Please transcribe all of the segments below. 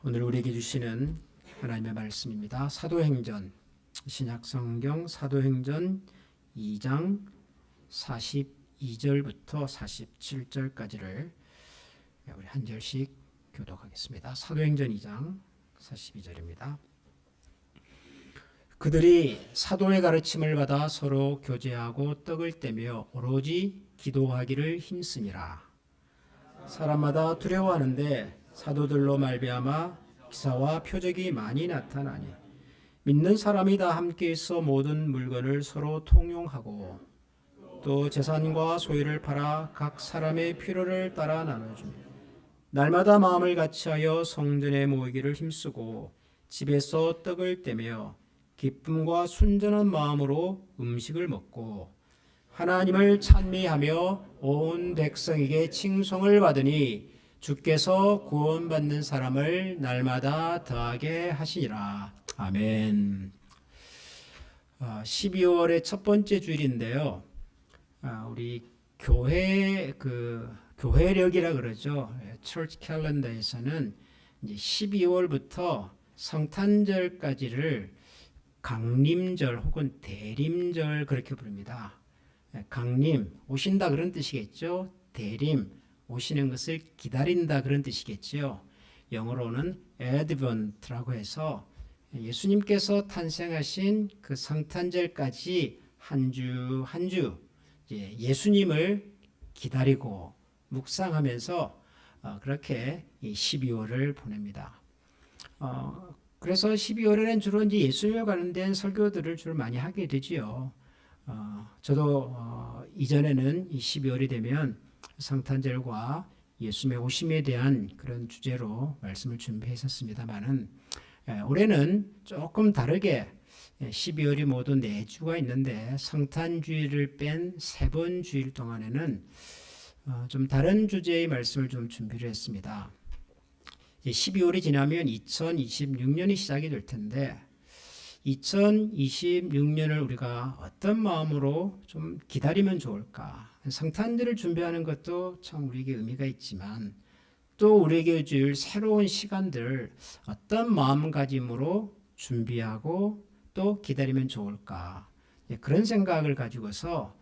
오늘 우리에게 주시는 하나님의 말씀입니다. 사도행전, 신약성경 사도행전 2장 42절부터 47절까지를 우리 한 절씩 교독하겠습니다. 사도행전 2장 42절입니다. 그들이 사도의 가르침을 받아 서로 교제하고 떡을 떼며 오로지 기도하기를 힘쓰니라. 사람마다 두려워하는데 사도들로 말미암아 기사와 표적이 많이 나타나니 믿는 사람이 다 함께 있어 모든 물건을 서로 통용하고 또 재산과 소유를 팔아 각 사람의 필요를 따라 나눠주며 날마다 마음을 같이하여 성전에 모이기를 힘쓰고 집에서 떡을 떼며 기쁨과 순전한 마음으로 음식을 먹고 하나님을 찬미하며 온 백성에게 칭송을 받으니 주께서 구원받는 사람을 날마다 더하게 하시니라. 아멘. 12월의 첫 번째 주일인데요. 우리 교회력이라 그러죠. Church Calendar에서는 이제 12월부터 성탄절까지를 강림절 혹은 대림절 그렇게 부릅니다. 강림, 오신다 그런 뜻이겠죠. 대림, 오시는 것을 기다린다 그런 뜻이겠죠. 영어로는 Advent라고 해서 예수님께서 탄생하신 그 성탄절까지 한 주 한 주 예수님을 기다리고 묵상하면서 그렇게 이 12월을 보냅니다. 그래서 12월에는 주로 이제 예수님에 관련된 설교들을 주로 많이 하게 되지요. 저도 이전에는 이 12월이 되면 성탄절과 예수님의 오심에 대한 그런 주제로 말씀을 준비했었습니다만은 올해는 조금 다르게 12월이 모두 4주가 있는데 성탄주일을 뺀 3번 주일 동안에는 좀 다른 주제의 말씀을 좀 준비를 했습니다. 12월이 지나면 2026년이 시작이 될 텐데 2026년을 우리가 어떤 마음으로 좀 기다리면 좋을까? 성탄절을 준비하는 것도 참 우리에게 의미가 있지만 또 우리에게 줄 새로운 시간들 어떤 마음가짐으로 준비하고 또 기다리면 좋을까? 그런 생각을 가지고서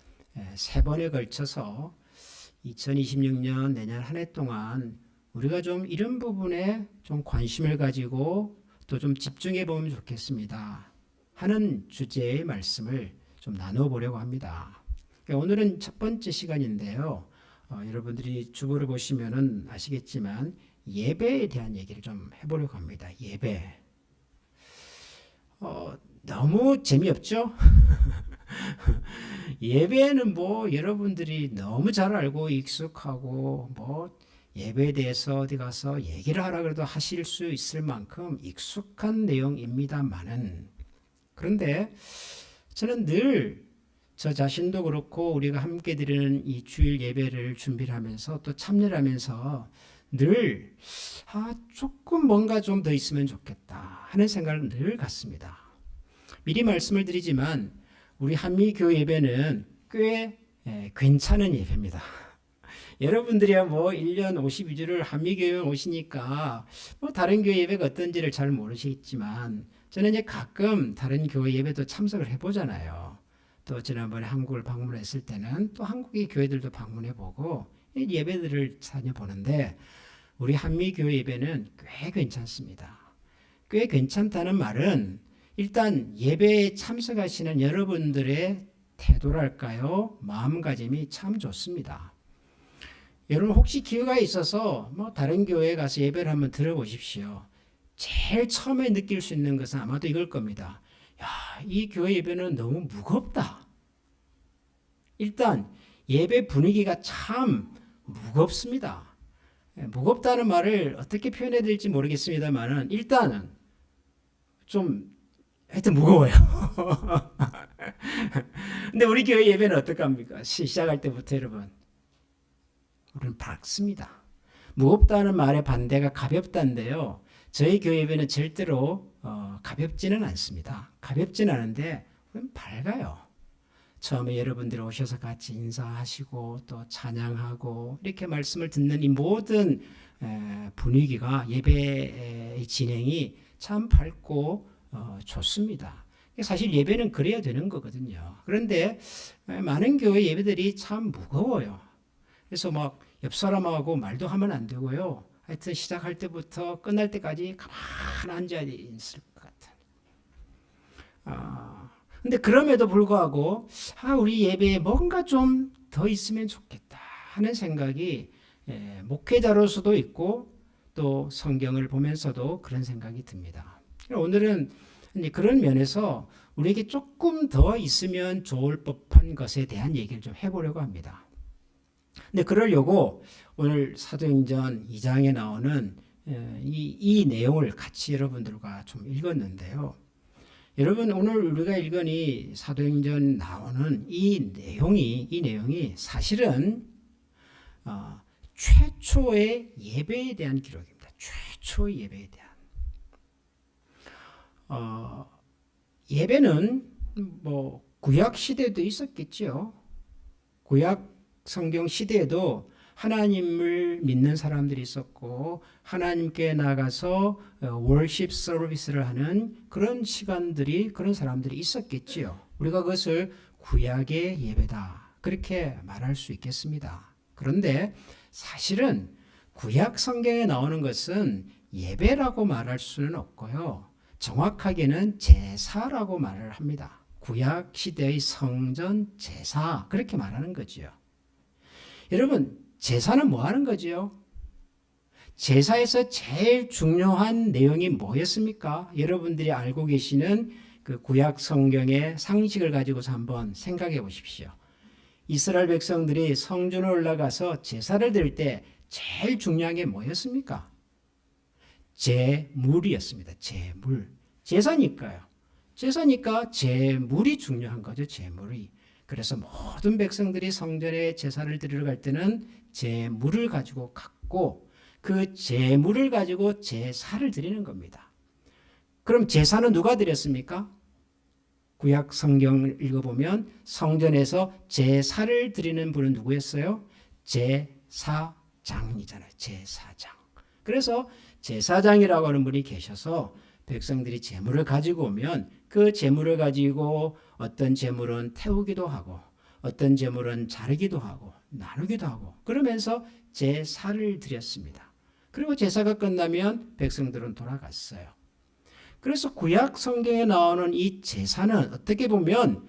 3번에 걸쳐서 2026년 내년 한 해 동안 우리가 좀 이런 부분에 좀 관심을 가지고 또 좀 집중해 보면 좋겠습니다 하는 주제의 말씀을 좀 나눠보려고 합니다. 오늘은 첫 번째 시간인데요. 여러분들이 주보를 보시면은 아시겠지만 예배에 대한 얘기를 좀 해보려고 합니다. 예배. 너무 재미없죠? 예배는 뭐 여러분들이 너무 잘 알고 익숙하고 뭐 예배에 대해서 어디 가서 얘기를 하라 그래도 하실 수 있을 만큼 익숙한 내용입니다만은 그런데 저는 늘 저 자신도 그렇고 우리가 함께 드리는 이 주일 예배를 준비를 하면서 또 참여를 하면서 늘 조금 뭔가 좀 더 있으면 좋겠다 하는 생각을 늘 갖습니다. 미리 말씀을 드리지만 우리 한미교회 예배는 꽤 괜찮은 예배입니다. 여러분들이야 뭐 1년 52주를 한미교회 오시니까 뭐 다른 교회 예배가 어떤지를 잘 모르시겠지만 저는 이제 가끔 다른 교회 예배도 참석을 해보잖아요. 또 지난번에 한국을 방문했을 때는 또 한국의 교회들도 방문해보고 예배들을 다녀보는데 우리 한미교회 예배는 꽤 괜찮습니다. 꽤 괜찮다는 말은 일단 예배에 참석하시는 여러분들의 태도랄까요? 마음가짐이 참 좋습니다. 여러분 혹시 기회가 있어서 뭐 다른 교회에 가서 예배를 한번 들어보십시오. 제일 처음에 느낄 수 있는 것은 아마도 이걸 겁니다. 이 교회 예배는 너무 무겁다. 일단 예배 분위기가 참 무겁습니다. 무겁다는 말을 어떻게 표현해야 될지 모르겠습니다만 일단은 좀 하여튼 무거워요. 근데 우리 교회 예배는 어떡합니까? 시작할 때부터 여러분 우리는 밝습니다. 무겁다는 말의 반대가 가볍다인데요. 저희 교회 예배는 절대로 가볍지는 않습니다. 가볍지는 않은데 우리는 밝아요. 처음에 여러분들이 오셔서 같이 인사하시고 또 찬양하고 이렇게 말씀을 듣는 이 모든 분위기가 예배의 진행이 참 밝고 좋습니다. 사실 예배는 그래야 되는 거거든요. 그런데 많은 교회 예배들이 참 무거워요. 그래서 막 옆 사람하고 말도 하면 안 되고요. 하여튼 시작할 때부터 끝날 때까지 가만히 앉아 있을 것 같아요. 근데 그럼에도 불구하고 우리 예배에 뭔가 좀 더 있으면 좋겠다 하는 생각이 목회자로서도 있고 또 성경을 보면서도 그런 생각이 듭니다. 오늘은 그런 면에서 우리에게 조금 더 있으면 좋을 법한 것에 대한 얘기를 좀 해보려고 합니다. 근데 그러려고 오늘 사도행전 2장에 나오는 이 내용을 같이 여러분들과 좀 읽었는데요. 여러분 오늘 우리가 읽은 이 사도행전 나오는 이 내용이 사실은 최초의 예배에 대한 기록입니다. 최초의 예배에 대한. 예배는 뭐 구약 시대도 있었겠죠. 구약 성경 시대에도 하나님을 믿는 사람들이 있었고 하나님께 나가서 월십 서비스를 하는 그런 시간들이 그런 사람들이 있었겠지요. 우리가 그것을 구약의 예배다 그렇게 말할 수 있겠습니다. 그런데 사실은 구약 성경에 나오는 것은 예배라고 말할 수는 없고요. 정확하게는 제사라고 말을 합니다. 구약 시대의 성전 제사 그렇게 말하는 거지요. 여러분 제사는 뭐 하는 거지요? 제사에서 제일 중요한 내용이 뭐였습니까? 여러분들이 알고 계시는 그 구약 성경의 상식을 가지고서 한번 생각해 보십시오. 이스라엘 백성들이 성전에 올라가서 제사를 드릴 때 제일 중요한 게 뭐였습니까? 제물이었습니다. 제물. 제사니까요. 제사니까 제물이 중요한 거죠. 제물이. 그래서 모든 백성들이 성전에 제사를 드리러 갈 때는 제물을 가지고 갔고 그 제물을 가지고 제사를 드리는 겁니다. 그럼 제사는 누가 드렸습니까? 구약 성경을 읽어보면 성전에서 제사를 드리는 분은 누구였어요? 제사장이잖아요. 제사장. 그래서 제사장이라고 하는 분이 계셔서 백성들이 제물을 가지고 오면 그 제물을 가지고 어떤 제물은 태우기도 하고 어떤 제물은 자르기도 하고 나누기도 하고 그러면서 제사를 드렸습니다. 그리고 제사가 끝나면 백성들은 돌아갔어요. 그래서 구약 성경에 나오는 이 제사는 어떻게 보면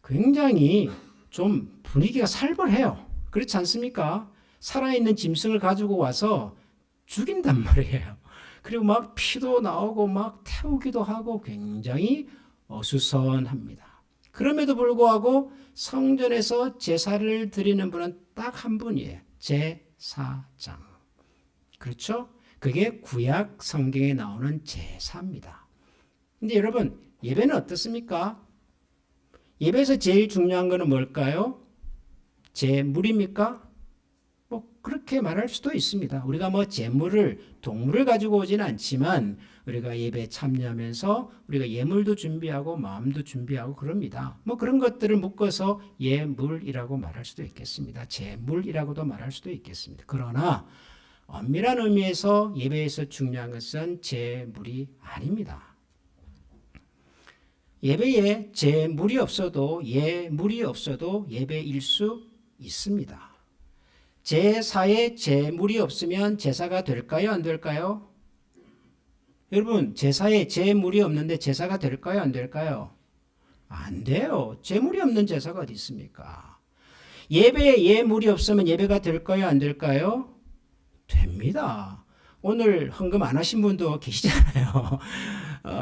굉장히 좀 분위기가 살벌해요. 그렇지 않습니까? 살아있는 짐승을 가지고 와서 죽인단 말이에요. 그리고 막 피도 나오고 막 태우기도 하고 굉장히 어수선합니다. 그럼에도 불구하고 성전에서 제사를 드리는 분은 딱 한 분이에요. 제사장. 그렇죠? 그게 구약 성경에 나오는 제사입니다. 근데 여러분, 예배는 어떻습니까? 예배에서 제일 중요한 것은 뭘까요? 제물입니까? 그렇게 말할 수도 있습니다. 우리가 제물을 동물을 가지고 오지는 않지만 우리가 예배에 참여하면서 우리가 예물도 준비하고 마음도 준비하고 그럽니다. 그런 것들을 묶어서 예물이라고 말할 수도 있겠습니다. 제물이라고도 말할 수도 있겠습니다. 그러나 엄밀한 의미에서 예배에서 중요한 것은 제물이 아닙니다. 예배에 제물이 없어도 예물이 없어도 예배일 수 있습니다. 제사에 제물이 없으면 제사가 될까요? 안 될까요? 여러분, 제사에 제물이 없는데 제사가 될까요? 안 될까요? 안 돼요. 제물이 없는 제사가 어디 있습니까? 예배에 예물이 없으면 예배가 될까요? 안 될까요? 됩니다. 오늘 헌금 안 하신 분도 계시잖아요.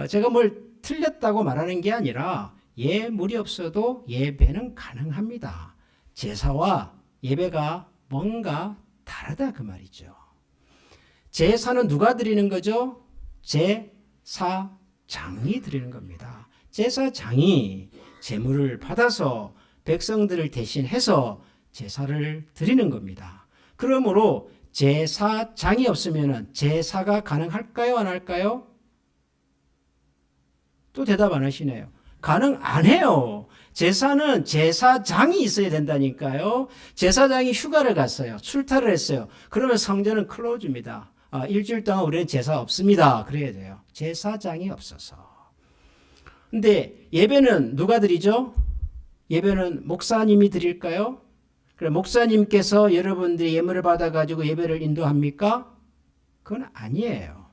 제가 뭘 틀렸다고 말하는 게 아니라 예물이 없어도 예배는 가능합니다. 제사와 예배가 뭔가 다르다 그 말이죠. 제사는 누가 드리는 거죠? 제사장이 드리는 겁니다. 제사장이 제물을 받아서 백성들을 대신해서 제사를 드리는 겁니다. 그러므로 제사장이 없으면 제사가 가능할까요? 안 할까요? 또 대답 안 하시네요. 가능 안 해요. 제사는 제사장이 있어야 된다니까요. 제사장이 휴가를 갔어요. 출타를 했어요. 그러면 성전은 클로즈입니다. 일주일 동안 우리는 제사 없습니다. 그래야 돼요. 제사장이 없어서. 근데 예배는 누가 드리죠? 예배는 목사님이 드릴까요? 그래, 목사님께서 여러분들이 예물을 받아가지고 예배를 인도합니까? 그건 아니에요.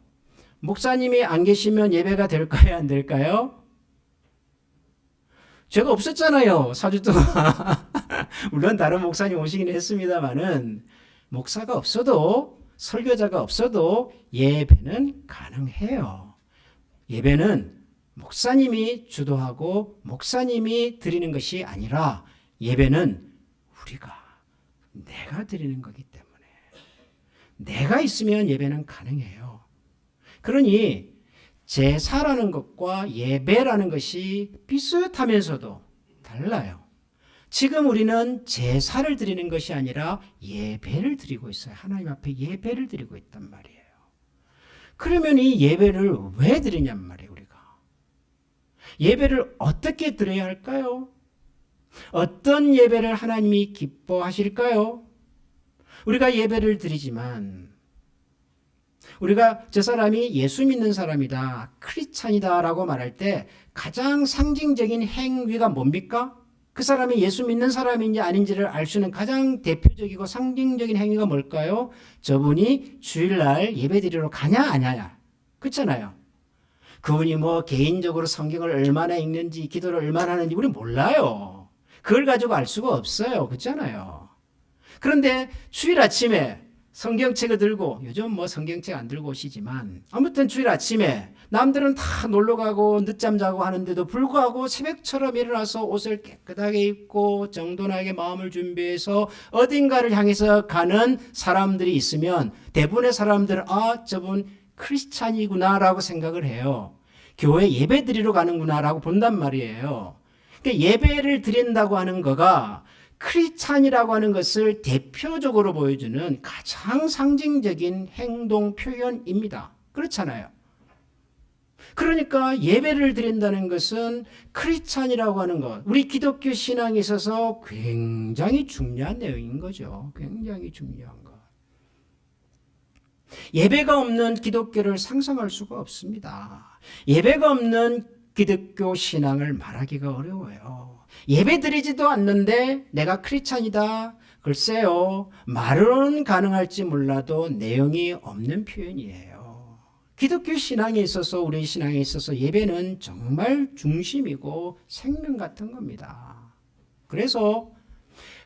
목사님이 안 계시면 예배가 될까요? 안 될까요? 제가 없었잖아요. 4주 동안. 물론 다른 목사님 오시긴 했습니다만은 목사가 없어도 설교자가 없어도 예배는 가능해요. 예배는 목사님이 주도하고 목사님이 드리는 것이 아니라 예배는 내가 드리는 거기 때문에 내가 있으면 예배는 가능해요. 그러니 제사라는 것과 예배라는 것이 비슷하면서도 달라요. 지금 우리는 제사를 드리는 것이 아니라 예배를 드리고 있어요. 하나님 앞에 예배를 드리고 있단 말이에요. 그러면 이 예배를 왜 드리냔 말이에요, 우리가. 예배를 어떻게 드려야 할까요? 어떤 예배를 하나님이 기뻐하실까요? 우리가 예배를 드리지만 우리가 저 사람이 예수 믿는 사람이다, 크리스찬이다 라고 말할 때 가장 상징적인 행위가 뭡니까? 그 사람이 예수 믿는 사람인지 아닌지를 알 수 있는 가장 대표적이고 상징적인 행위가 뭘까요? 저분이 주일날 예배 드리러 가냐 안 가냐. 그렇잖아요. 그분이 뭐 개인적으로 성경을 얼마나 읽는지 기도를 얼마나 하는지 우리 몰라요. 그걸 가지고 알 수가 없어요. 그렇잖아요. 그런데 주일 아침에 성경책을 들고, 요즘 뭐 성경책 안 들고 오시지만 아무튼 주일 아침에 남들은 다 놀러가고 늦잠 자고 하는데도 불구하고 새벽처럼 일어나서 옷을 깨끗하게 입고 정돈하게 마음을 준비해서 어딘가를 향해서 가는 사람들이 있으면 대부분의 사람들은 저분 크리스찬이구나 라고 생각을 해요. 교회 예배 드리러 가는구나 라고 본단 말이에요. 그러니까 예배를 드린다고 하는 거가 크리스찬이라고 하는 것을 대표적으로 보여주는 가장 상징적인 행동 표현입니다. 그렇잖아요. 그러니까 예배를 드린다는 것은 크리스찬이라고 하는 것, 우리 기독교 신앙에 있어서 굉장히 중요한 내용인 거죠. 굉장히 중요한 것. 예배가 없는 기독교를 상상할 수가 없습니다. 예배가 없는 기독교 신앙을 말하기가 어려워요. 예배 드리지도 않는데 내가 크리스찬이다. 글쎄요. 말은 가능할지 몰라도 내용이 없는 표현이에요. 기독교 신앙에 있어서 우리 신앙에 있어서 예배는 정말 중심이고 생명 같은 겁니다. 그래서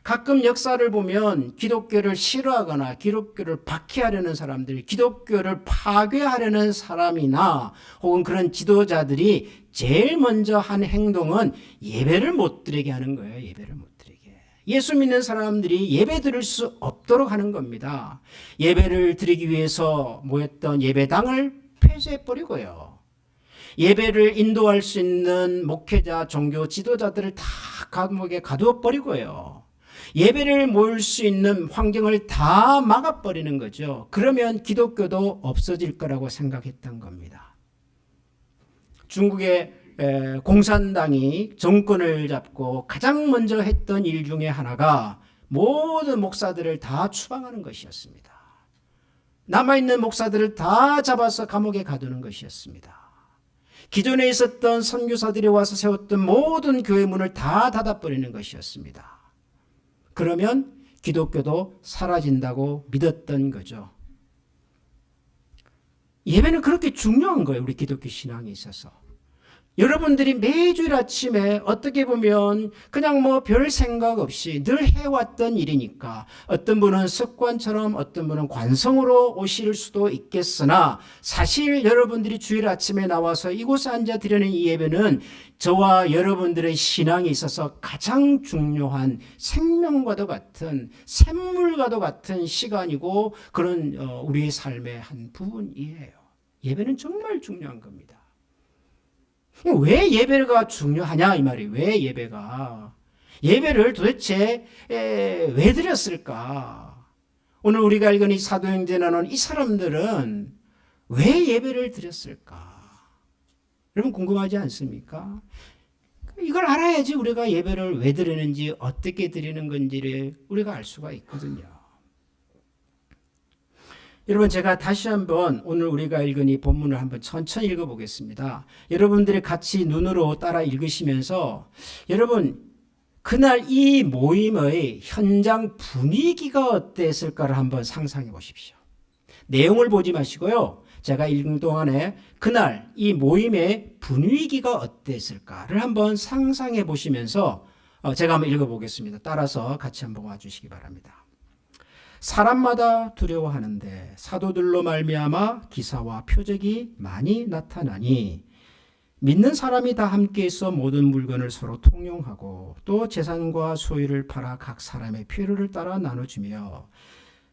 가끔 역사를 보면 기독교를 싫어하거나 기독교를 박해하려는 사람들, 기독교를 파괴하려는 사람이나 혹은 그런 지도자들이 제일 먼저 한 행동은 예배를 못 드리게 하는 거예요. 예배를 못 드리게. 예수 믿는 사람들이 예배 드릴 수 없도록 하는 겁니다. 예배를 드리기 위해서 모였던 예배당을 폐쇄해버리고요. 예배를 인도할 수 있는 목회자, 종교 지도자들을 다 감옥에 가두어버리고요. 예배를 모을 수 있는 환경을 다 막아버리는 거죠. 그러면 기독교도 없어질 거라고 생각했던 겁니다. 중국의 공산당이 정권을 잡고 가장 먼저 했던 일 중에 하나가 모든 목사들을 다 추방하는 것이었습니다. 남아있는 목사들을 다 잡아서 감옥에 가두는 것이었습니다. 기존에 있었던 선교사들이 와서 세웠던 모든 교회 문을 다 닫아버리는 것이었습니다. 그러면 기독교도 사라진다고 믿었던 거죠. 예배는 그렇게 중요한 거예요. 우리 기독교 신앙에 있어서. 여러분들이 매주일 아침에 어떻게 보면 그냥 뭐 별 생각 없이 늘 해왔던 일이니까 어떤 분은 습관처럼 어떤 분은 관성으로 오실 수도 있겠으나 사실 여러분들이 주일 아침에 나와서 이곳에 앉아 드리는 이 예배는 저와 여러분들의 신앙에 있어서 가장 중요한 생명과도 같은 샘물과도 같은 시간이고 그런 우리의 삶의 한 부분이에요. 예배는 정말 중요한 겁니다. 왜 예배가 중요하냐 이 말이에요. 왜 예배를 도대체 왜 드렸을까? 오늘 우리가 읽은 이 사도행전에 나오는 이 사람들은 왜 예배를 드렸을까? 여러분 궁금하지 않습니까? 이걸 알아야지 우리가 예배를 왜 드리는지 어떻게 드리는 건지를 우리가 알 수가 있거든요. 여러분 제가 다시 한번 오늘 우리가 읽은 이 본문을 한번 천천히 읽어보겠습니다. 여러분들이 같이 눈으로 따라 읽으시면서 여러분 그날 이 모임의 현장 분위기가 어땠을까를 한번 상상해 보십시오. 내용을 보지 마시고요. 제가 읽은 동안에 그날 이 모임의 분위기가 어땠을까를 한번 상상해 보시면서 제가 한번 읽어보겠습니다. 따라서 같이 한번 와주시기 바랍니다. 사람마다 두려워하는데 사도들로 말미암아 기사와 표적이 많이 나타나니 믿는 사람이 다 함께해서 모든 물건을 서로 통용하고 또 재산과 소유를 팔아 각 사람의 필요를 따라 나눠주며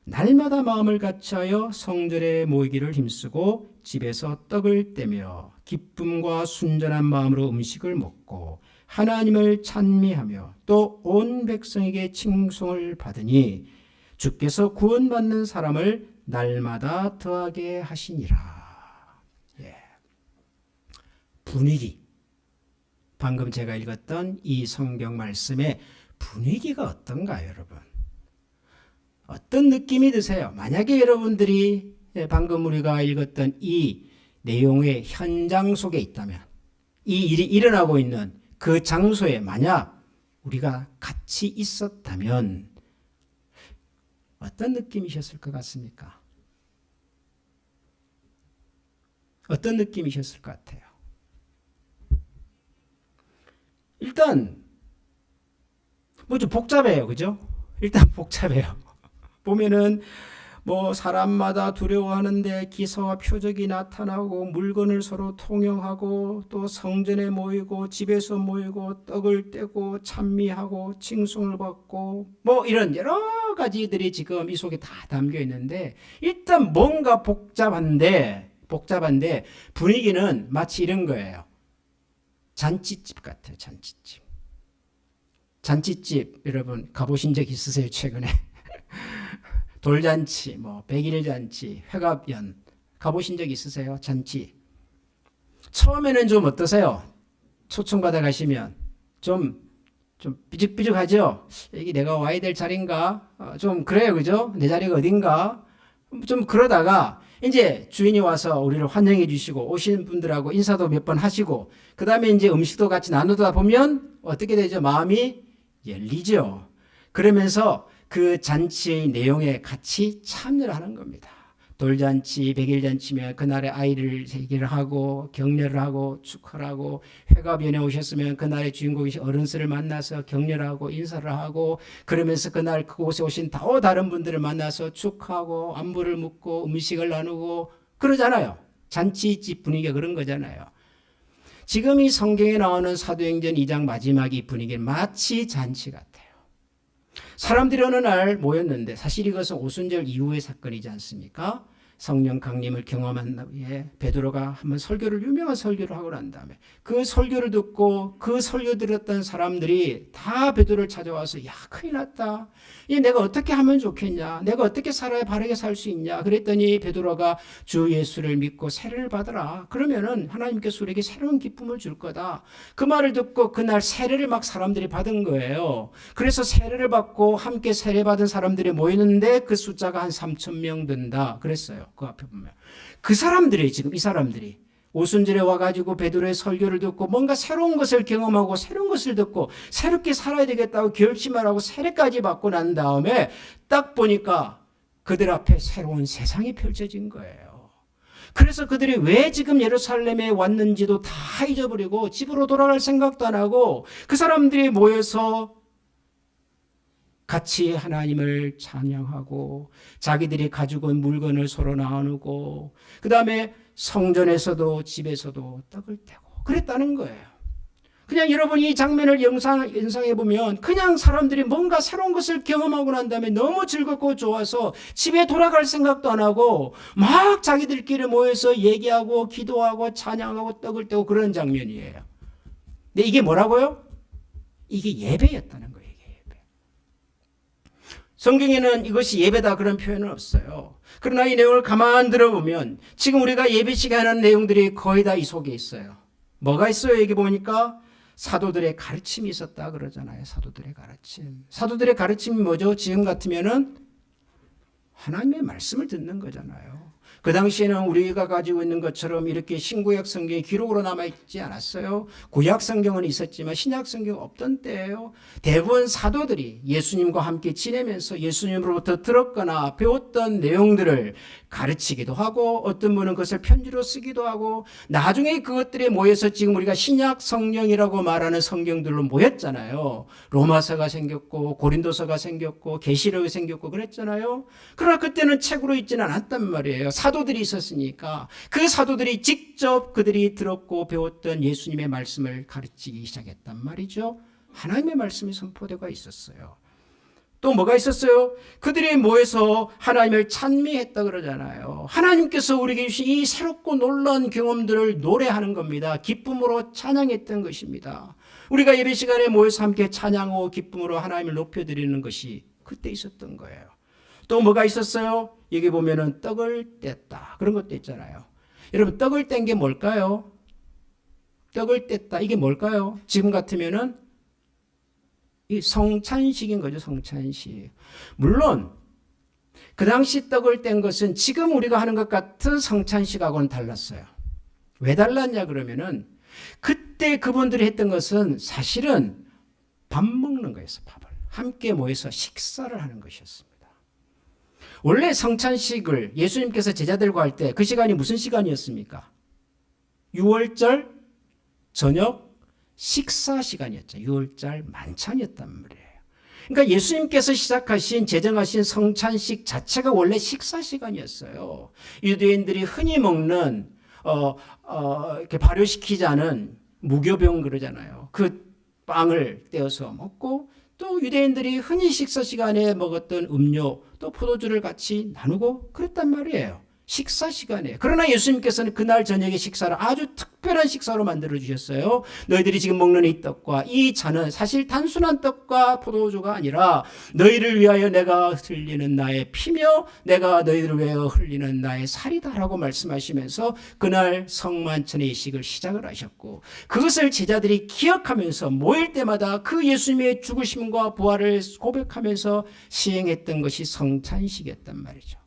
날마다 마음을 같이하여 성전에 모이기를 힘쓰고 집에서 떡을 떼며 기쁨과 순전한 마음으로 음식을 먹고 하나님을 찬미하며 또 온 백성에게 칭송을 받으니 주께서 구원받는 사람을 날마다 더하게 하시니라. 예. 분위기. 방금 제가 읽었던 이 성경 말씀의 분위기가 어떤가요, 여러분? 어떤 느낌이 드세요? 만약에 여러분들이 방금 우리가 읽었던 이 내용의 현장 속에 있다면, 이 일이 일어나고 있는 그 장소에 만약 우리가 같이 있었다면 어떤 느낌이셨을 것 같습니까? 어떤 느낌이셨을 것 같아요? 일단 뭐 좀 복잡해요, 그죠? 일단 복잡해요. 보면은 뭐 사람마다 두려워하는데 기사와 표적이 나타나고 물건을 서로 통용하고 또 성전에 모이고 집에서 모이고 떡을 떼고 찬미하고 칭송을 받고 뭐 이런 여러 가지들이 지금 이 속에 다 담겨 있는데 일단 뭔가 복잡한데 분위기는 마치 이런 거예요. 잔치집 같아요. 잔치집 여러분 가보신 적 있으세요? 최근에? 돌잔치, 뭐 백일잔치, 회갑연 가보신 적 있으세요? 잔치. 처음에는 좀 어떠세요? 초청받아 가시면 좀 삐죽삐죽하죠? 이게 내가 와야 될 자리인가? 좀 그래요, 그죠? 내 자리가 어딘가? 좀 그러다가 이제 주인이 와서 우리를 환영해 주시고 오신 분들하고 인사도 몇 번 하시고 그 다음에 이제 음식도 같이 나누다 보면 어떻게 되죠? 마음이 열리죠. 그러면서 그 잔치의 내용에 같이 참여를 하는 겁니다. 돌잔치, 백일잔치면 그날에 아이를 세기를 하고 격려를 하고 축하를 하고 회갑연에 오셨으면 그날의 주인공이신 어른들을 만나서 격려를 하고 인사를 하고 그러면서 그날 그곳에 오신 다른 분들을 만나서 축하하고 안부를 묻고 음식을 나누고 그러잖아요. 잔치집 분위기가 그런 거잖아요. 지금 이 성경에 나오는 사도행전 2장 마지막 이 분위기는 마치 잔치 같아요. 사람들이 어느 날 모였는데 사실 이것은 오순절 이후의 사건이지 않습니까? 성령 강림을 경험한 후에 베드로가 한번 유명한 설교를 하고 난 다음에 그 설교를 듣고 그 설교 들었던 사람들이 다 베드로를 찾아와서 야 큰일 났다. 내가 어떻게 하면 좋겠냐. 내가 어떻게 살아야 바르게 살 수 있냐. 그랬더니 베드로가 주 예수를 믿고 세례를 받으라. 그러면은 하나님께서 우리에게 새로운 기쁨을 줄 거다. 그 말을 듣고 그날 세례를 막 사람들이 받은 거예요. 그래서 세례를 받고 함께 세례받은 사람들이 모이는데 그 숫자가 한 3,000명 된다. 그랬어요. 그 앞에 보면 그 사람들이 지금 이 사람들이 오순절에 와가지고 베드로의 설교를 듣고 뭔가 새로운 것을 경험하고 새로운 것을 듣고 새롭게 살아야 되겠다고 결심을 하고 세례까지 받고 난 다음에 딱 보니까 그들 앞에 새로운 세상이 펼쳐진 거예요. 그래서 그들이 왜 지금 예루살렘에 왔는지도 다 잊어버리고 집으로 돌아갈 생각도 안 하고 그 사람들이 모여서 같이 하나님을 찬양하고 자기들이 가지고 온 물건을 서로 나누고 그 다음에 성전에서도 집에서도 떡을 떼고 그랬다는 거예요. 그냥 여러분이 이 장면을 연상해 보면 그냥 사람들이 뭔가 새로운 것을 경험하고 난 다음에 너무 즐겁고 좋아서 집에 돌아갈 생각도 안 하고 막 자기들끼리 모여서 얘기하고 기도하고 찬양하고 떡을 떼고 그런 장면이에요. 근데 이게 뭐라고요? 이게 예배였다는 거예요. 성경에는 이것이 예배다 그런 표현은 없어요. 그러나 이 내용을 가만 들어보면 지금 우리가 예배 시간에 하는 내용들이 거의 다 이 속에 있어요. 뭐가 있어요? 여기 보니까 사도들의 가르침이 있었다 그러잖아요. 사도들의 가르침. 사도들의 가르침이 뭐죠? 지금 같으면은 하나님의 말씀을 듣는 거잖아요. 그 당시에는 우리가 가지고 있는 것처럼 이렇게 신구약 성경이 기록으로 남아있지 않았어요. 구약 성경은 있었지만 신약 성경은 없던 때예요. 대부분 사도들이 예수님과 함께 지내면서 예수님으로부터 들었거나 배웠던 내용들을 가르치기도 하고 어떤 분은 그것을 편지로 쓰기도 하고 나중에 그것들이 모여서 지금 우리가 신약 성경이라고 말하는 성경들로 모였잖아요. 로마서가 생겼고 고린도서가 생겼고 계시록이 생겼고 그랬잖아요. 그러나 그때는 책으로 있지는 않았단 말이에요. 사도들이 있었으니까 그 사도들이 직접 그들이 들었고 배웠던 예수님의 말씀을 가르치기 시작했단 말이죠. 하나님의 말씀이 선포되고 있었어요. 또 뭐가 있었어요? 그들이 모여서 하나님을 찬미했다 그러잖아요. 하나님께서 우리에게 주신 이 새롭고 놀라운 경험들을 노래하는 겁니다. 기쁨으로 찬양했던 것입니다. 우리가 예배 시간에 모여서 함께 찬양하고 기쁨으로 하나님을 높여드리는 것이 그때 있었던 거예요. 또 뭐가 있었어요? 여기 보면은 떡을 뗐다. 그런 것도 있잖아요. 여러분, 떡을 뗀 게 뭘까요? 떡을 뗐다. 이게 뭘까요? 지금 같으면은 이 성찬식인 거죠. 성찬식. 물론 그 당시 떡을 뗀 것은 지금 우리가 하는 것 같은 성찬식하고는 달랐어요. 왜 달랐냐 그러면은 그때 그분들이 했던 것은 사실은 밥 먹는 거였어요. 밥을. 함께 모여서 식사를 하는 것이었습니다. 원래 성찬식을 예수님께서 제자들과 할 때 그 시간이 무슨 시간이었습니까? 6월절 저녁 식사 시간이었죠. 6월절 만찬이었단 말이에요. 그러니까 예수님께서 시작하신 제정하신 성찬식 자체가 원래 식사 시간이었어요. 유대인들이 흔히 먹는 이렇게 발효시키자는 무교병 그러잖아요. 그 빵을 떼어서 먹고 또 유대인들이 흔히 식사 시간에 먹었던 음료 또 포도주를 같이 나누고 그랬단 말이에요. 식사 시간에. 그러나 예수님께서는 그날 저녁에 식사를 아주 특별한 식사로 만들어 주셨어요. 너희들이 지금 먹는 이 떡과 이 잔은 사실 단순한 떡과 포도주가 아니라 너희를 위하여 내가 흘리는 나의 피며 내가 너희를 위하여 흘리는 나의 살이다라고 말씀하시면서 그날 성만찬의 예식을 시작을 하셨고 그것을 제자들이 기억하면서 모일 때마다 그 예수님의 죽으심과 부활을 고백하면서 시행했던 것이 성찬식이었단 말이죠.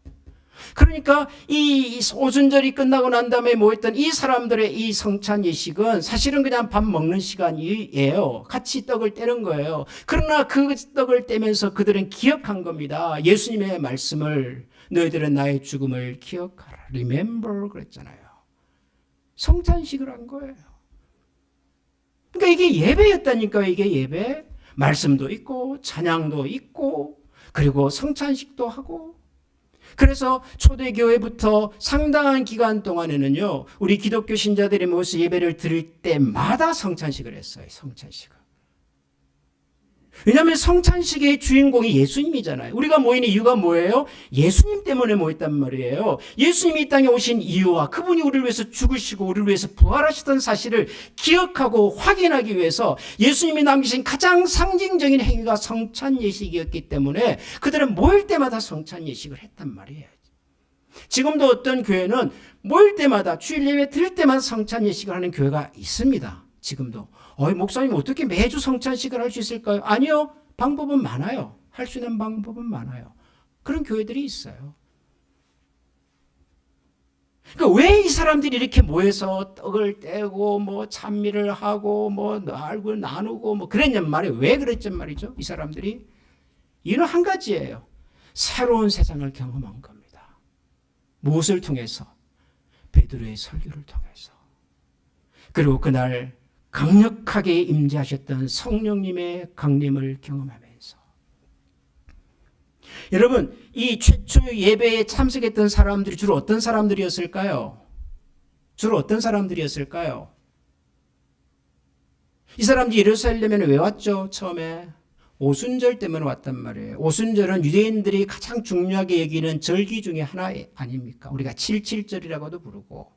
그러니까 이 오순절이 끝나고 난 다음에 모였던 이 사람들의 이 성찬 예식은 사실은 그냥 밥 먹는 시간이에요. 같이 떡을 떼는 거예요. 그러나 그 떡을 떼면서 그들은 기억한 겁니다. 예수님의 말씀을 너희들은 나의 죽음을 기억하라. Remember 그랬잖아요. 성찬식을 한 거예요. 그러니까 이게 예배였다니까요. 이게 예배. 말씀도 있고 찬양도 있고 그리고 성찬식도 하고 그래서 초대교회부터 상당한 기간 동안에는요, 우리 기독교 신자들이 모여서 예배를 드릴 때마다 성찬식을 했어요. 성찬식을. 왜냐하면 성찬식의 주인공이 예수님이잖아요. 우리가 모이는 이유가 뭐예요? 예수님 때문에 모였단 말이에요. 예수님이 이 땅에 오신 이유와 그분이 우리를 위해서 죽으시고 우리를 위해서 부활하시던 사실을 기억하고 확인하기 위해서 예수님이 남기신 가장 상징적인 행위가 성찬 예식이었기 때문에 그들은 모일 때마다 성찬 예식을 했단 말이에요. 지금도 어떤 교회는 모일 때마다 주일 예배 드릴 때만 성찬 예식을 하는 교회가 있습니다. 지금도. 목사님 어떻게 매주 성찬식을 할 수 있을까요? 아니요. 방법은 많아요. 할 수 있는 방법은 많아요. 그런 교회들이 있어요. 그러니까 왜 이 사람들이 이렇게 모여서 떡을 떼고 뭐 찬미를 하고 뭐 알고 나누고 뭐 그랬냔 말이에요. 왜 그랬냔 말이죠. 이 사람들이. 이유는 한 가지예요. 새로운 세상을 경험한 겁니다. 무엇을 통해서? 베드로의 설교를 통해서. 그리고 그날 강력하게 임재하셨던 성령님의 강림을 경험하면서 여러분 이 최초 예배에 참석했던 사람들이 주로 어떤 사람들이었을까요? 주로 어떤 사람들이었을까요? 이 사람들이 예루살렘에 왜 왔죠? 처음에 오순절 때문에 왔단 말이에요. 오순절은 유대인들이 가장 중요하게 여기는 절기 중에 하나 아닙니까? 우리가 7.7절이라고도 부르고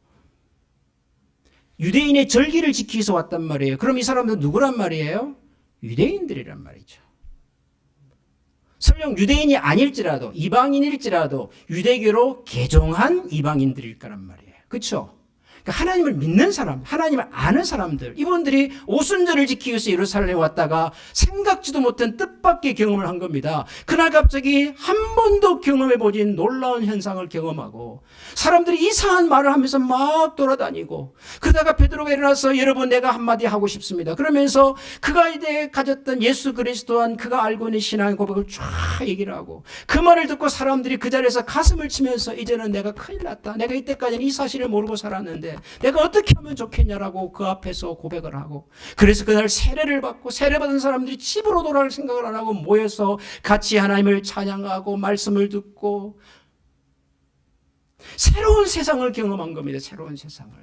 유대인의 절기를 지키기 위해서 왔단 말이에요. 그럼 이 사람들은 누구란 말이에요? 유대인들이란 말이죠. 설령 유대인이 아닐지라도 이방인일지라도 유대교로 개종한 이방인들일 거란 말이에요. 그렇죠? 그러니까 하나님을 믿는 사람, 하나님을 아는 사람들, 이분들이 오순절을 지키기 위해서 예루살렘에 왔다가 생각지도 못한 뜻밖의 경험을 한 겁니다. 그날 갑자기 한 번도 경험해보진 놀라운 현상을 경험하고 사람들이 이상한 말을 하면서 막 돌아다니고, 그러다가 베드로가 일어나서 여러분 내가 한마디 하고 싶습니다. 그러면서 그가 이제 가졌던 예수 그리스도한 그가 알고 있는 신앙의 고백을 쫙 얘기를 하고, 그 말을 듣고 사람들이 그 자리에서 가슴을 치면서 이제는 내가 큰일 났다. 내가 이때까지는 이 사실을 모르고 살았는데 내가 어떻게 하면 좋겠냐라고 그 앞에서 고백을 하고, 그래서 그날 세례를 받고 세례받은 사람들이 집으로 돌아갈 생각을 안 하고 모여서 같이 하나님을 찬양하고 말씀을 듣고 새로운 세상을 경험한 겁니다. 새로운 세상을.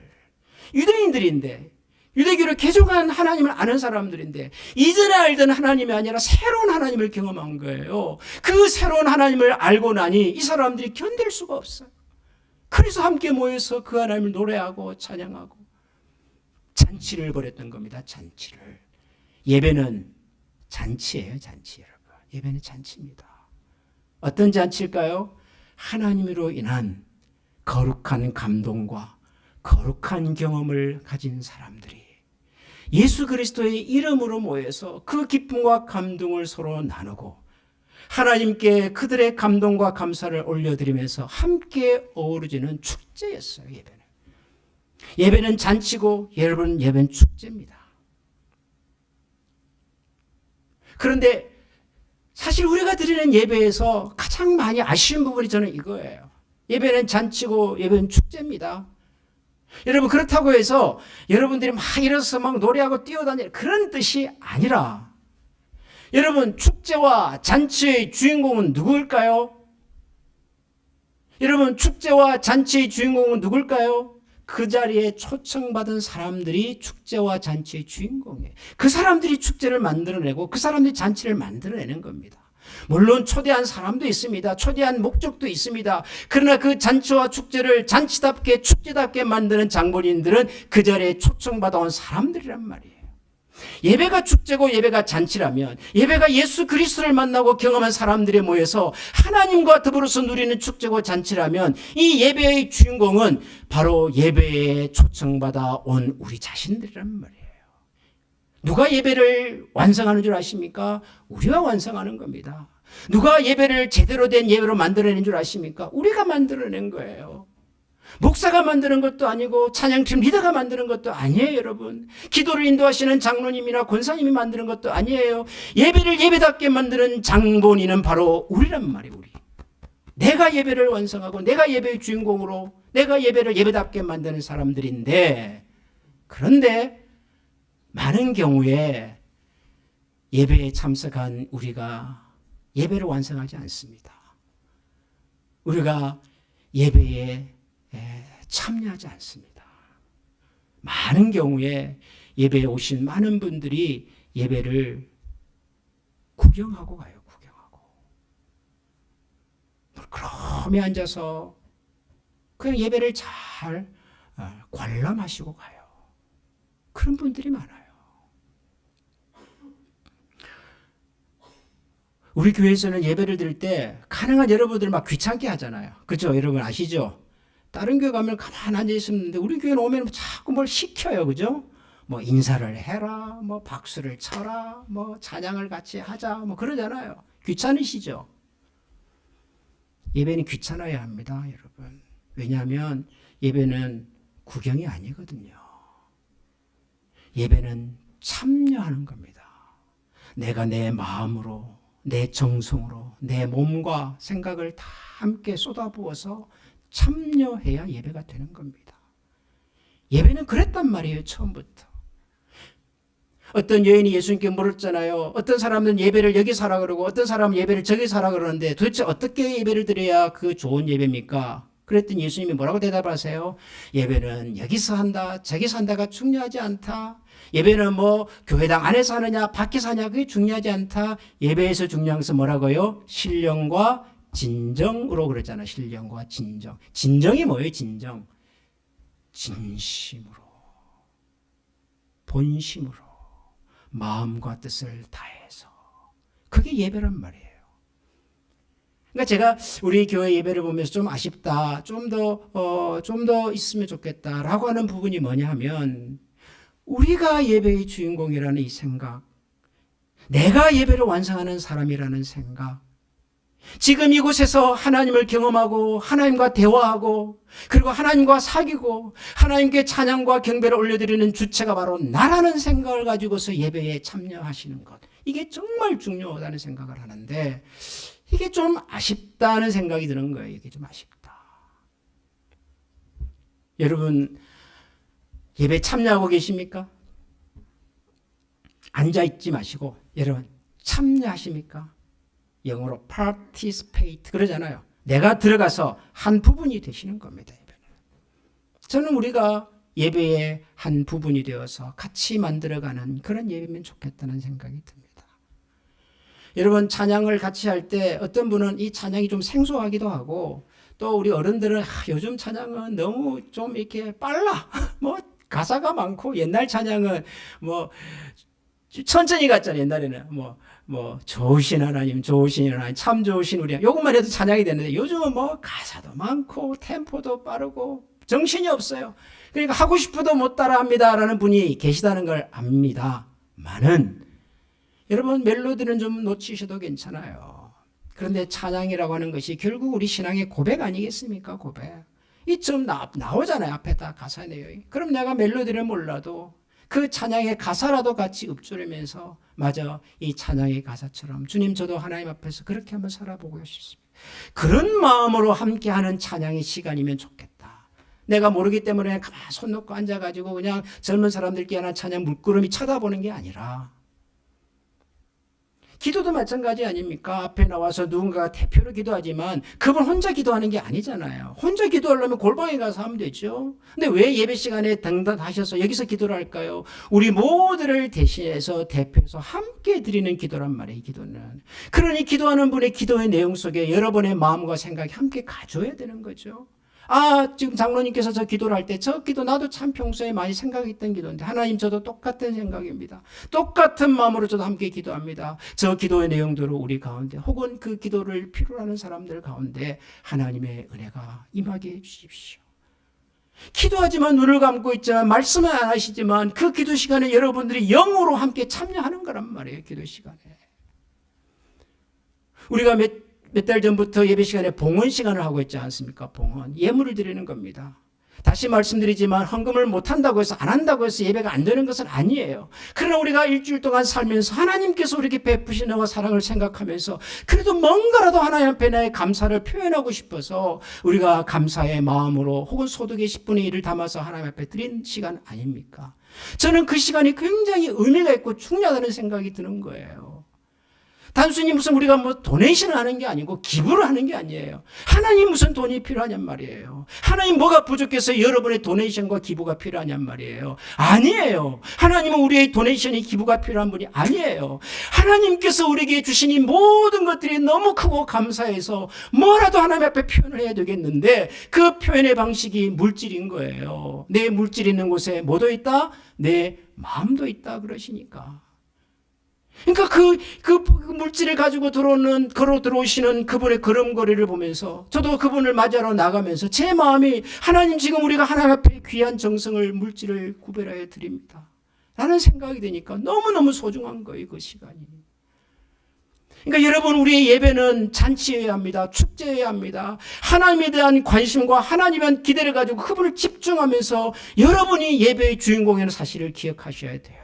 유대인들인데, 유대교를 개종한 하나님을 아는 사람들인데 이전에 알던 하나님이 아니라 새로운 하나님을 경험한 거예요. 그 새로운 하나님을 알고 나니 이 사람들이 견딜 수가 없어요. 그래서 함께 모여서 그 하나님을 노래하고 찬양하고 잔치를 벌였던 겁니다. 잔치를. 예배는 잔치예요. 잔치 여러분. 예배는 잔치입니다. 어떤 잔치일까요? 하나님으로 인한 거룩한 감동과 거룩한 경험을 가진 사람들이 예수 그리스도의 이름으로 모여서 그 기쁨과 감동을 서로 나누고 하나님께 그들의 감동과 감사를 올려드리면서 함께 어우러지는 축제였어요. 예배는. 예배는 잔치고 여러분 예배는 축제입니다. 그런데 사실 우리가 드리는 예배에서 가장 많이 아쉬운 부분이 저는 이거예요. 예배는 잔치고 예배는 축제입니다. 여러분 그렇다고 해서 여러분들이 막 일어서서 막 노래하고 뛰어다니는 그런 뜻이 아니라, 여러분 축제와 잔치의 주인공은 누구일까요? 여러분 축제와 잔치의 주인공은 누굴까요? 그 자리에 초청받은 사람들이 축제와 잔치의 주인공이에요. 그 사람들이 축제를 만들어내고 그 사람들이 잔치를 만들어내는 겁니다. 물론 초대한 사람도 있습니다. 초대한 목적도 있습니다. 그러나 그 잔치와 축제를 잔치답게 축제답게 만드는 장본인들은 그 자리에 초청받아 온 사람들이란 말이에요. 예배가 축제고 예배가 잔치라면, 예배가 예수 그리스도를 만나고 경험한 사람들이 모여서 하나님과 더불어서 누리는 축제고 잔치라면 이 예배의 주인공은 바로 예배에 초청받아 온 우리 자신들이란 말이에요. 누가 예배를 완성하는 줄 아십니까? 우리가 완성하는 겁니다. 누가 예배를 제대로 된 예배로 만들어낸 줄 아십니까? 우리가 만들어낸 거예요. 목사가 만드는 것도 아니고 찬양팀 리더가 만드는 것도 아니에요. 여러분, 기도를 인도하시는 장로님이나 권사님이 만드는 것도 아니에요. 예배를 예배답게 만드는 장본인은 바로 우리란 말이에요. 우리. 내가 예배를 완성하고 내가 예배의 주인공으로 내가 예배를 예배답게 만드는 사람들인데, 그런데 많은 경우에 예배에 참석한 우리가 예배를 완성하지 않습니다. 우리가 예배에 참여하지 않습니다. 많은 경우에 예배에 오신 많은 분들이 예배를 구경하고 가요. 구경하고. 물끄러미 앉아서 그냥 예배를 잘 관람하시고 가요. 그런 분들이 많아요. 우리 교회에서는 예배를 드릴 때 가능한 여러분들 막 귀찮게 하잖아요. 그죠? 여러분 아시죠? 다른 교회 가면 가만히 앉아 있었는데 우리 교회는 오면 자꾸 뭘 시켜요. 그죠? 뭐 인사를 해라, 뭐 박수를 쳐라, 뭐 찬양을 같이 하자, 뭐 그러잖아요. 귀찮으시죠? 예배는 귀찮아야 합니다, 여러분. 왜냐하면 예배는 구경이 아니거든요. 예배는 참여하는 겁니다. 내가 내 마음으로, 내 정성으로, 내 몸과 생각을 다 함께 쏟아부어서 참여해야 예배가 되는 겁니다. 예배는 그랬단 말이에요. 처음부터. 어떤 여인이 예수님께 물었잖아요. 어떤 사람은 예배를 여기서 하라 그러고 어떤 사람은 예배를 저기서 하라 그러는데 도대체 어떻게 예배를 드려야 그 좋은 예배입니까? 그랬더니 예수님이 뭐라고 대답하세요? 예배는 여기서 한다, 저기서 한다가 중요하지 않다. 예배는 뭐 교회당 안에서 하느냐 밖에서 하냐 그게 중요하지 않다. 예배에서 중요한 것은 뭐라고요? 신령과 진정으로 그러잖아. 신령과 진정. 진정이 뭐예요? 진정. 진심으로, 본심으로, 마음과 뜻을 다해서. 그게 예배란 말이에요. 그러니까 제가 우리 교회 예배를 보면서 좀 아쉽다, 좀 더 있으면 좋겠다라고 하는 부분이 뭐냐 하면 우리가 예배의 주인공이라는 이 생각, 내가 예배를 완성하는 사람이라는 생각, 지금 이곳에서 하나님을 경험하고 하나님과 대화하고 그리고 하나님과 사귀고 하나님께 찬양과 경배를 올려드리는 주체가 바로 나라는 생각을 가지고서 예배에 참여하시는 것, 이게 정말 중요하다는 생각을 하는데 이게 좀 아쉽다는 생각이 드는 거예요. 이게 좀 아쉽다. 여러분 예배 참여하고 계십니까? 앉아있지 마시고 여러분 참여하십니까? 영어로 participate 그러잖아요. 내가 들어가서 한 부분이 되시는 겁니다. 저는 우리가 예배의 한 부분이 되어서 같이 만들어가는 그런 예배면 좋겠다는 생각이 듭니다. 여러분 찬양을 같이 할 때 어떤 분은 이 찬양이 좀 생소하기도 하고 또 우리 어른들은 요즘 찬양은 너무 좀 이렇게 빨라 뭐 가사가 많고 옛날 찬양은 뭐 천천히 갔잖아요. 옛날에는 뭐 좋으신 하나님 참 좋으신 우리 요것만 해도 찬양이 되는데 요즘은 뭐 가사도 많고 템포도 빠르고 정신이 없어요. 그러니까 하고 싶어도 못 따라합니다라는 분이 계시다는 걸 압니다만은 여러분 멜로디는 좀 놓치셔도 괜찮아요. 그런데 찬양이라고 하는 것이 결국 우리 신앙의 고백 아니겠습니까? 고백. 이쯤 나오잖아요. 앞에 다 가사 내용이. 그럼 내가 멜로디를 몰라도 그 찬양의 가사라도 같이 읊조리면서 맞아 이 찬양의 가사처럼 주님 저도 하나님 앞에서 그렇게 한번 살아보고 싶습니다. 그런 마음으로 함께하는 찬양의 시간이면 좋겠다. 내가 모르기 때문에 가만히 손 놓고 앉아가지고 그냥 젊은 사람들끼리 하는 찬양 물끄러미 쳐다보는 게 아니라 기도도 마찬가지 아닙니까? 앞에 나와서 누군가가 대표로 기도하지만 그분 혼자 기도하는 게 아니잖아요. 혼자 기도하려면 골방에 가서 하면 되죠. 근데 왜 예배 시간에 등단하셔서 여기서 기도를 할까요? 우리 모두를 대신해서 대표해서 함께 드리는 기도란 말이에요. 기도는. 그러니 기도하는 분의 기도의 내용 속에 여러분의 마음과 생각이 함께 가져야 되는 거죠. 지금 장로님께서 저 기도를 할 때 저 기도 나도 참 평소에 많이 생각했던 기도인데 하나님 저도 똑같은 생각입니다. 똑같은 마음으로 저도 함께 기도합니다. 저 기도의 내용대로 우리 가운데 혹은 그 기도를 필요로 하는 사람들 가운데 하나님의 은혜가 임하게 해 주십시오. 기도하지만 눈을 감고 있지만 말씀은 안 하시지만 그 기도 시간에 여러분들이 영으로 함께 참여하는 거란 말이에요. 기도 시간에. 우리가 몇 달 전부터 예배 시간에 봉헌 시간을 하고 있지 않습니까? 봉헌. 예물을 드리는 겁니다. 다시 말씀드리지만 헌금을 못한다고 해서 안 한다고 해서 예배가 안 되는 것은 아니에요. 그러나 우리가 일주일 동안 살면서 하나님께서 우리에게 베푸신 은혜와 사랑을 생각하면서 그래도 뭔가라도 하나님 앞에 나의 감사를 표현하고 싶어서 우리가 감사의 마음으로 혹은 소득의 10분의 1을 담아서 하나님 앞에 드린 시간 아닙니까? 저는 그 시간이 굉장히 의미가 있고 중요하다는 생각이 드는 거예요. 단순히 무슨 우리가 뭐 도네이션을 하는 게 아니고 기부를 하는 게 아니에요. 하나님 무슨 돈이 필요하냔 말이에요. 하나님 뭐가 부족해서 여러분의 도네이션과 기부가 필요하냔 말이에요. 아니에요. 하나님은 우리의 도네이션이 기부가 필요한 분이 아니에요. 하나님께서 우리에게 주신 이 모든 것들이 너무 크고 감사해서 뭐라도 하나님 앞에 표현을 해야 되겠는데 그 표현의 방식이 물질인 거예요. 내 물질 있는 곳에 뭐도 있다? 내 마음도 있다 그러시니까. 그러니까 그 물질을 가지고 걸어 들어오시는 그분의 걸음걸이를 보면서 저도 그분을 맞이하러 나가면서 제 마음이 하나님 지금 우리가 하나님 앞에 귀한 정성을 물질을 구별하여 드립니다. 라는 생각이 드니까 너무너무 소중한 거예요. 그 시간이. 그러니까 여러분 우리의 예배는 잔치여야 합니다. 축제여야 합니다. 하나님에 대한 관심과 하나님에 대한 기대를 가지고 그분을 집중하면서 여러분이 예배의 주인공이라는 사실을 기억하셔야 돼요.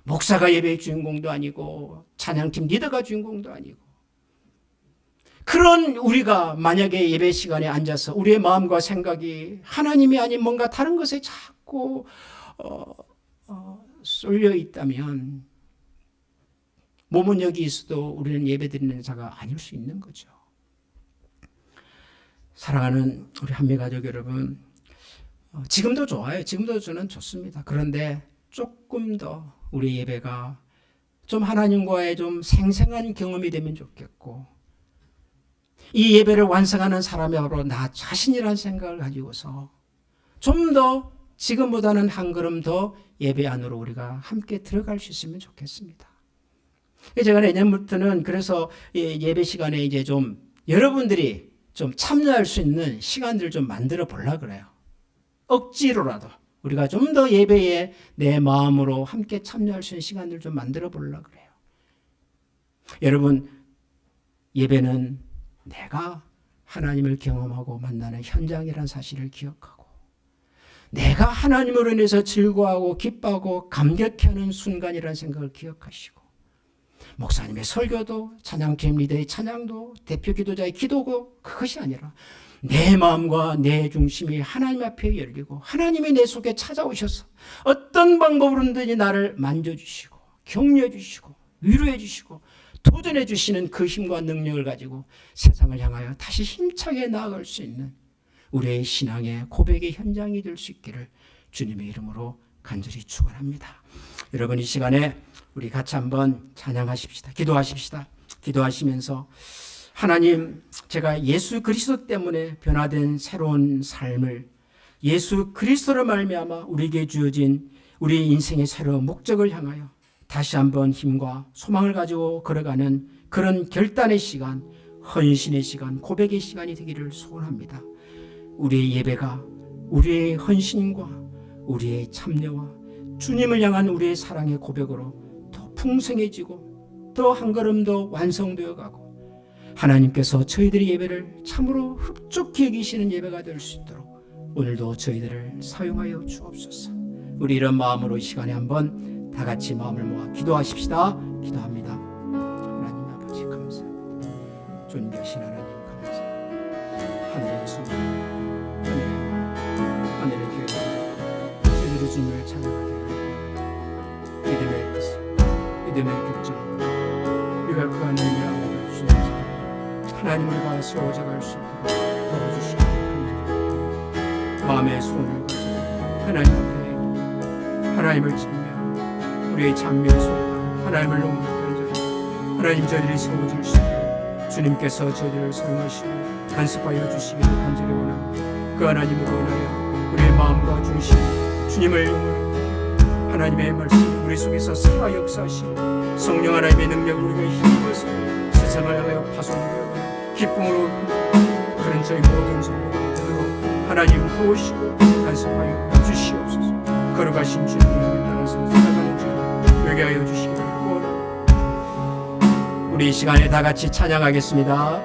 목사가 예배의 주인공도 아니고 찬양팀 리더가 주인공도 아니고 그런 우리가 만약에 예배 시간에 앉아서 우리의 마음과 생각이 하나님이 아닌 뭔가 다른 것에 자꾸 쏠려 있다면 몸은 여기 있어도 우리는 예배 드리는 자가 아닐 수 있는 거죠. 사랑하는 우리 한미가족 여러분, 지금도 좋아요. 지금도 저는 좋습니다. 그런데 조금 더 우리 예배가 좀 하나님과의 좀 생생한 경험이 되면 좋겠고 이 예배를 완성하는 사람이 바로 나 자신이라는 생각을 가지고서 좀 더 지금보다는 한 걸음 더 예배 안으로 우리가 함께 들어갈 수 있으면 좋겠습니다. 제가 내년부터는 그래서 예배 시간에 이제 좀 여러분들이 좀 참여할 수 있는 시간들을 좀 만들어 보려고 그래요. 억지로라도 우리가 좀 더 예배에 내 마음으로 함께 참여할 수 있는 시간들을 좀 만들어 보려고 그래요. 여러분, 예배는 내가 하나님을 경험하고 만나는 현장이라는 사실을 기억하고 내가 하나님으로 인해서 즐거워하고 기뻐하고 감격해하는 순간이라는 생각을 기억하시고 목사님의 설교도 찬양팀 리더의 찬양도 대표 기도자의 기도고 그것이 아니라 내 마음과 내 중심이 하나님 앞에 열리고 하나님이 내 속에 찾아오셔서 어떤 방법으로든지 나를 만져주시고 격려해 주시고 위로해 주시고 도전해 주시는 그 힘과 능력을 가지고 세상을 향하여 다시 힘차게 나아갈 수 있는 우리의 신앙의 고백의 현장이 될 수 있기를 주님의 이름으로 간절히 축원합니다. 여러분, 이 시간에 우리 같이 한번 찬양하십시다. 기도하십시다. 기도하시면서 하나님, 제가 예수 그리스도 때문에 변화된 새로운 삶을 예수 그리스도로 말미암아 우리에게 주어진 우리 인생의 새로운 목적을 향하여 다시 한번 힘과 소망을 가지고 걸어가는 그런 결단의 시간, 헌신의 시간, 고백의 시간이 되기를 소원합니다. 우리의 예배가 우리의 헌신과 우리의 참여와 주님을 향한 우리의 사랑의 고백으로 더 풍성해지고 더 한 걸음 더 완성되어 가고 하나님께서 저희들의 예배를 참으로 흡족히 여기시는 예배가 될 수 있도록 오늘도 저희들을 사용하여 주옵소서. 우리 이런 마음으로 이 시간에 한번 다 같이 마음을 모아 기도하십시다. 기도합니다. 하나님 아버지 감사합니다. 존귀하신 하나님 감사합니다. 하늘의 소망, 하늘의 교회, 저희들의 주님을 찬양하게 하옵소서. 믿음의 뜻, 믿음의 결정, 우리가 그 안에 명하여 주옵소서. 하나님 우리가 세워져 갈 수 있도록 도와주시기 감사합니다. 마음의 소원을 가지고 하나님 앞에 하나님을 찾며 우리의 찬미의 소리가 하나님을 너무 간절히 하나님 저희들이 세워질 수 있도록 주님께서 저희들을 사용하시고 간섭하여 주시기를 간절히 원합니다. 그 하나님으로 인하여 우리의 마음과 중심 주님을 영원히 하나님의 말씀 우리 속에서 살아 역사하시고 성령 하나님의 능력으로 우리가 힘입어서 세상을 향하여 파송되어 기쁨으로 그런 저희 모든 성도가 되도록 하나님 도우시고 간섭하여 주시옵소서. 걸어가신 주님을 따라서 살아가는 주 되게 하여 주시기를 원합니다. 우리 이 시간에 다 같이 찬양하겠습니다.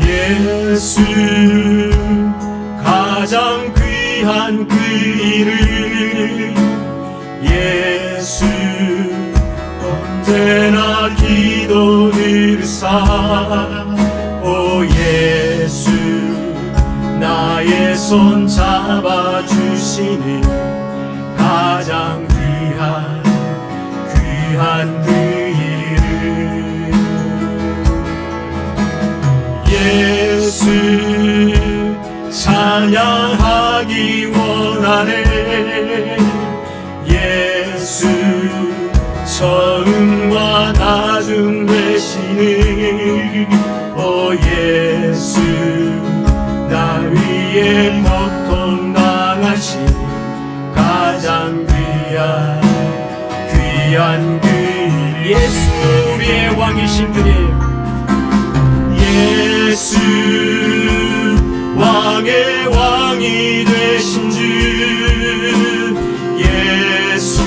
예수 가장 귀한 그 이름 예수 언제나 기도 들으사 오 예수 나의 손 잡아주시는 가장 귀한 그 이름 예수 찬양하기 원하네 예수 처음과 나중 되시는 오 예수 나 위에 고통 당하신 가장 귀한 그 예수 우리의 왕이신 주님 예수 왕의 왕이 되신 주 예수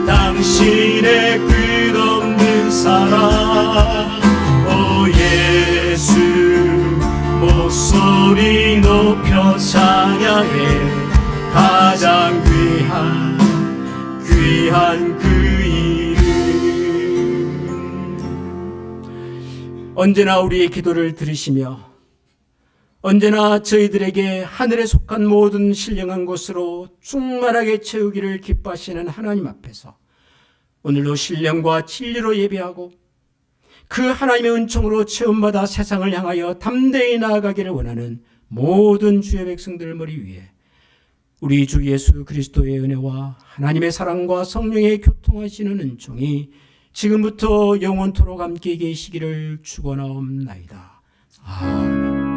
당신의 끝없는 사랑 오 예수 목소리 높여 찬양해 가장 귀한 그 이름 언제나 우리의 기도를 들으시며 언제나 저희들에게 하늘에 속한 모든 신령한 것으로 충만하게 채우기를 기뻐하시는 하나님 앞에서 오늘도 신령과 진리로 예배하고 그 하나님의 은총으로 체험받아 세상을 향하여 담대히 나아가기를 원하는 모든 주의 백성들 머리 위에 우리 주 예수 그리스도의 은혜와 하나님의 사랑과 성령의 교통하시는 은총이 지금부터 영원토록 함께 계시기를 축원하옵나이다. 아멘.